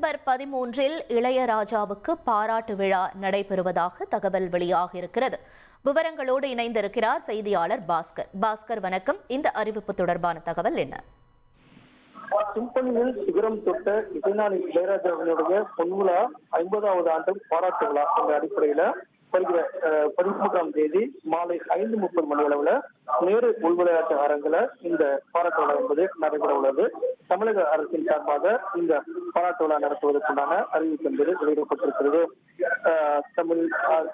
September 13 இளையராஜாவுக்கு பாராட்டு விழா நடைபெறுவதாக தகவல் வெளியாக இருக்கிறது. விவரங்களோடு இணைந்திருக்கிறார் செய்தியாளர் பாஸ்கர். பாஸ்கர், வணக்கம். இந்த அறிவிப்பு தொடர்பான தகவல் என்ன? சிம்பனியில் சிகரம் தொட்ட இசைஞானி இளையராஜாவினுடைய பொன்விழா 50வது ஆண்டு பாராட்டு விழா என்ற அடிப்படையில வருகிற 13ஆம் தேதி மாலை 5:30 மணி அளவுல நேரு உள்விளையாட்டு அரங்கில இந்த பாராட்டு விழா என்பது நடைபெற உள்ளது. தமிழக அரசின் சார்பாக இந்த பாராட்டு விழா நடத்துவதற்குண்டான அறிவிப்பு என்பது வெளியிடப்பட்டிருக்கிறது. தமிழ்,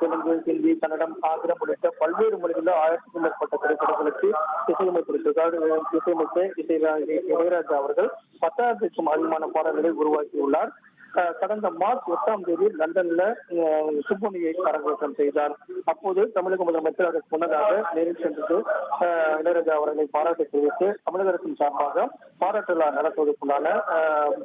தெலுங்கு, ஹிந்தி, கன்னடம், ஆங்கிலம் உள்ளிட்ட பல்வேறு மொழிகளில் 1000க்கும் மேற்பட்ட திரைப்படங்களுக்கு இசையமைத்த இளையராஜா அவர்கள் 10,000க்கும் அதிகமான பாடல்களை உருவாக்கியுள்ளார். கடந்த மார்ச் 8ஆம் தேதி லண்டன்ல சிம்பனியை அரங்கேற்றம் செய்தார். அப்போது தமிழக முதலமைச்சர் அதற்கு முன்னதாக நேரில் சென்று இளையராஜா அவர்களை பாராட்டு தெரிவித்து தமிழக அரசின் சார்பாக பாராட்டு விழா நடத்துவதற்குண்டான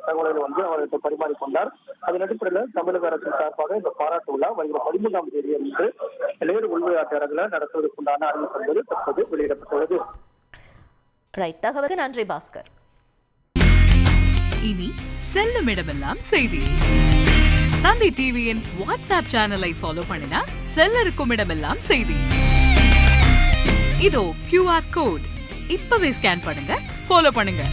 தகவல்களை அவர்களுக்கு பரிமாறிக்கொண்டார். அதன் அடிப்படையில் தமிழக அரசின் சார்பாக இந்த பாராட்டு விழா வருகிற 13ஆம் தேதி அன்று நேரு உள்விளையாட்டு அரங்கில் நடத்துவதற்குண்டான அறிவிப்பு என்பது தற்போது வெளியிடப்பட்டுள்ளது. தகவலுக்கு நன்றி பாஸ்கர். இனி செல்லும் இடமெல்லாம் செய்தி. தந்தை டிவியின் வாட்ஸ்அப் சேனலை ஃபாலோ பண்ணினா செல்ல இருக்கும் இடமெல்லாம் செய்தி. இதோ QR கோட் இப்பவே ஸ்கேன் பண்ணுங்க, ஃபாலோ பண்ணுங்க.